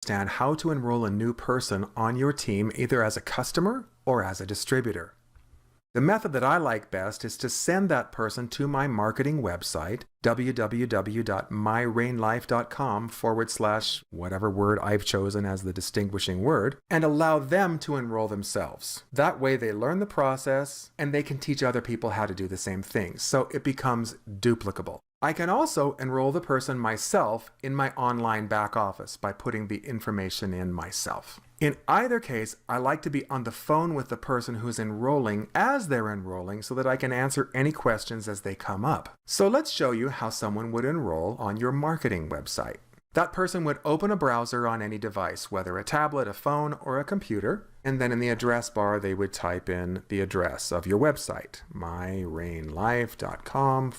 understand how to enroll a new person on your team either as a customer or as a distributor. The method that I like best is to send that person to my marketing website, www.myrainlife.com/ whatever word I've chosen as the distinguishing word, and allow them to enroll themselves. That way they learn the process and they can teach other people how to do the same thing, so it becomes duplicable. I can also enroll the person myself in my online back office by putting the information in myself. In either case, I like to be on the phone with the person who's enrolling as they're enrolling so that I can answer any questions as they come up. So let's show you how someone would enroll on your marketing website. That person would open a browser on any device, whether a tablet, a phone, or a computer, and then in the address bar they would type in the address of your website, myrainlife.com /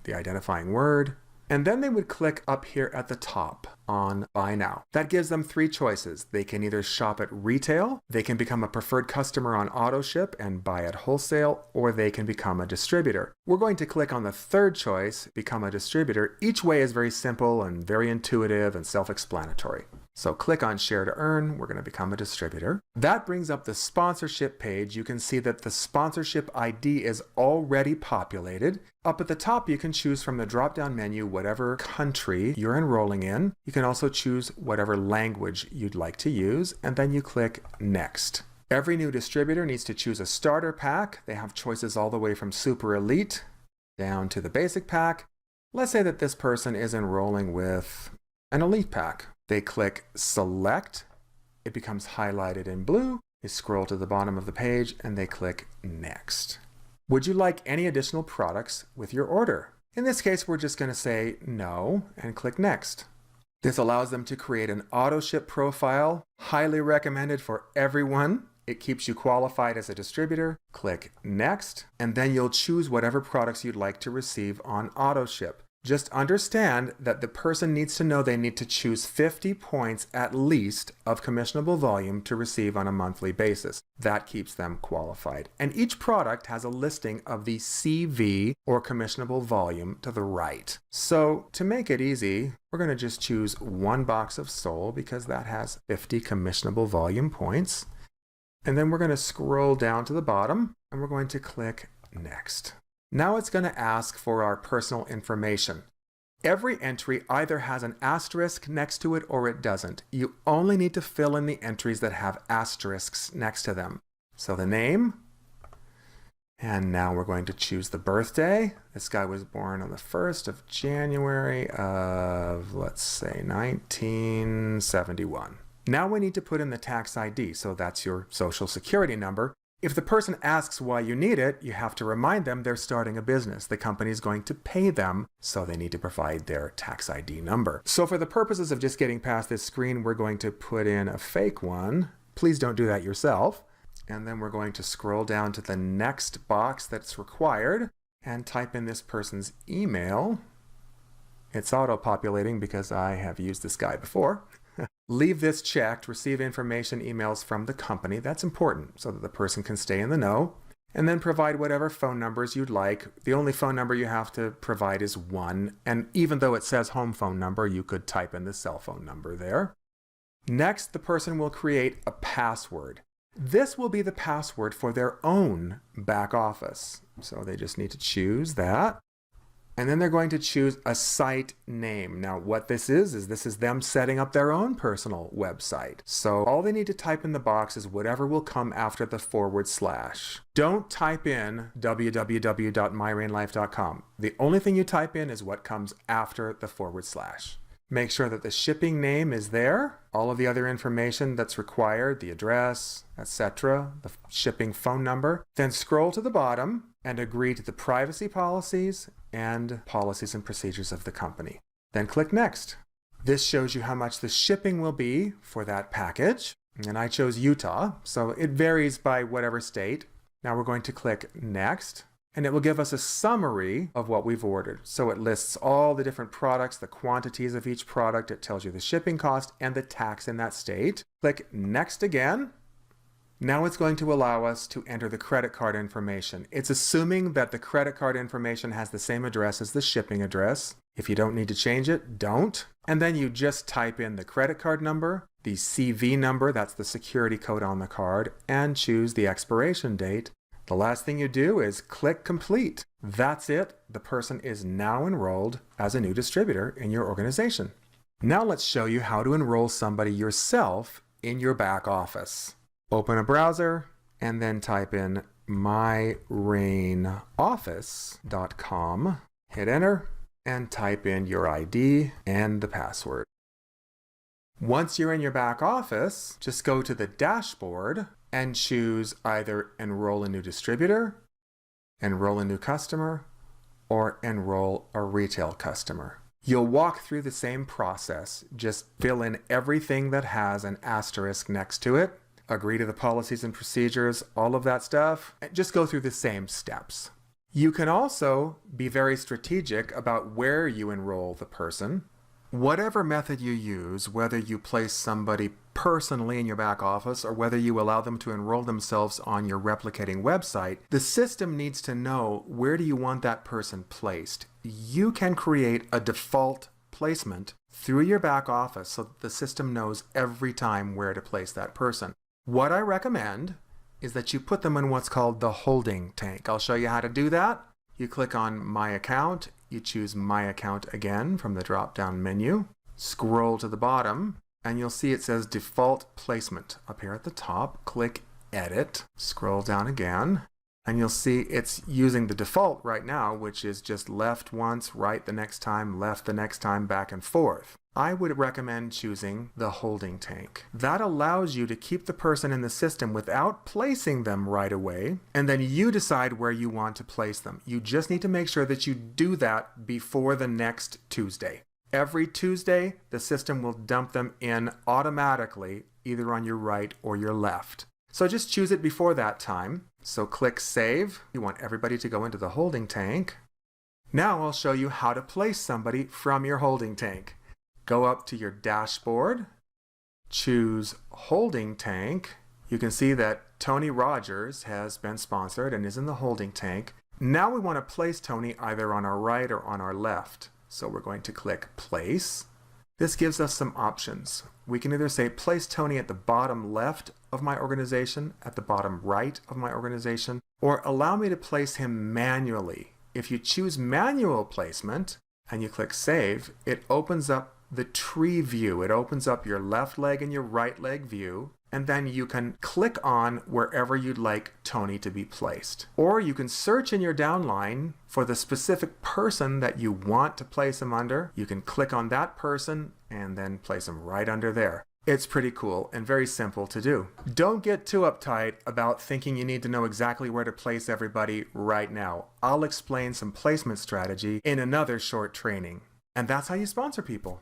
the identifying word, and then they would click up here at the top on Buy Now. That gives them 3 choices. They can either shop at retail, they can become a preferred customer on AutoShip and buy at wholesale, or they can become a distributor. We're going to click on the 3rd choice, become a distributor. Each way is very simple and very intuitive and self-explanatory. So click on Share to Earn. We're going to become a distributor. That brings up the sponsorship page. You can see that the sponsorship ID is already populated. Up at the top, you can choose from the drop-down menu whatever country you're enrolling in. You can also choose whatever language you'd like to use, and then you click Next. Every new distributor needs to choose a starter pack. They have choices all the way from Super Elite down to the basic pack. Let's say that this person is enrolling with an Elite pack. They click Select. It becomes highlighted in blue. They scroll to the bottom of the page and they click Next. Would you like any additional products with your order? In this case, we're just going to say no and click Next. This allows them to create an AutoShip profile, highly recommended for everyone. It keeps you qualified as a distributor. Click Next, and then you'll choose whatever products you'd like to receive on AutoShip. Just understand that the person needs to know they need to choose 50 points at least of commissionable volume to receive on a monthly basis. That keeps them qualified. And each product has a listing of the CV or commissionable volume to the right. So to make it easy, we're going to just choose 1 box of Soul because that has 50 commissionable volume points. And then we're going to scroll down to the bottom and we're going to click Next. Now it's going to ask for our personal information. Every entry either has an asterisk next to it or it doesn't. You only need to fill in the entries that have asterisks next to them. So the name, and now we're going to choose the birthday. This guy was born on the 1st of January of, let's say, 1971. Now we need to put in the tax ID, so that's your social security number. If the person asks why you need it, you have to remind them they're starting a business. The company is going to pay them, so they need to provide their tax ID number. So for the purposes of just getting past this screen, we're going to put in a fake one. Please don't do that yourself. And then we're going to scroll down to the next box that's required and type in this person's email. It's auto-populating because I have used this guy before. Leave this checked, receive information emails from the company. That's important so that the person can stay in the know. And then provide whatever phone numbers you'd like. The only phone number you have to provide is 1. And even though it says home phone number, you could type in the cell phone number there. Next, the person will create a password. This will be the password for their own back office. So they just need to choose that. And then they're going to choose a site name. Now what this is them setting up their own personal website. So all they need to type in the box is whatever will come after the /. Don't type in www.myrainlife.com. The only thing you type in is what comes after the /. Make sure that the shipping name is there, all of the other information that's required, the address, etc., the shipping phone number. Then scroll to the bottom and agree to the privacy policies and policies and procedures of the company. Then click Next. This shows you how much the shipping will be for that package. And I chose Utah, so it varies by whatever state. Now we're going to click Next. And it will give us a summary of what we've ordered. So it lists all the different products, the quantities of each product. It tells you the shipping cost and the tax in that state. Click Next again. Now it's going to allow us to enter the credit card information. It's assuming that the credit card information has the same address as the shipping address. If you don't need to change it, don't. And then you just type in the credit card number, the CV number, that's the security code on the card, and choose the expiration date. The last thing you do is click complete. That's it. The person is now enrolled as a new distributor in your organization. Now let's show you how to enroll somebody yourself in your back office. Open a browser and then type in myrainoffice.com. Hit enter and type in your ID and the password. Once you're in your back office, just go to the dashboard and choose either Enroll a New Distributor, Enroll a New Customer, or Enroll a Retail Customer. You'll walk through the same process. Just fill in everything that has an asterisk next to it, agree to the policies and procedures, all of that stuff, and just go through the same steps. You can also be very strategic about where you enroll the person. Whatever method you use, whether you place somebody personally in your back office or whether you allow them to enroll themselves on your replicating website, the system needs to know where do you want that person placed. You can create a default placement through your back office so that the system knows every time where to place that person. What I recommend is that you put them in what's called the holding tank. I'll show you how to do that. You click on My Account. You choose My Account again from the drop-down menu. Scroll to the bottom, and you'll see it says Default Placement up here at the top. Click Edit. Scroll down again, and you'll see it's using the default right now, which is just left once, right the next time, left the next time, back and forth. I would recommend choosing the holding tank. That allows you to keep the person in the system without placing them right away, and then you decide where you want to place them. You just need to make sure that you do that before the next Tuesday. Every Tuesday, the system will dump them in automatically, either on your right or your left. So just choose it before that time. So click Save. You want everybody to go into the holding tank. Now I'll show you how to place somebody from your holding tank. Go up to your dashboard, choose Holding Tank. You can see that Tony Rogers has been sponsored and is in the holding tank. Now we want to place Tony either on our right or on our left. So we're going to click Place. This gives us some options. We can either say place Tony at the bottom left of my organization, at the bottom right of my organization, or allow me to place him manually. If you choose manual placement and you click Save, it opens up the tree view. It opens up your left leg and your right leg view, and then you can click on wherever you'd like Tony to be placed. Or you can search in your downline for the specific person that you want to place him under. You can click on that person and then place him right under there. It's pretty cool and very simple to do. Don't get too uptight about thinking you need to know exactly where to place everybody right now. I'll explain some placement strategy in another short training. And that's how you sponsor people.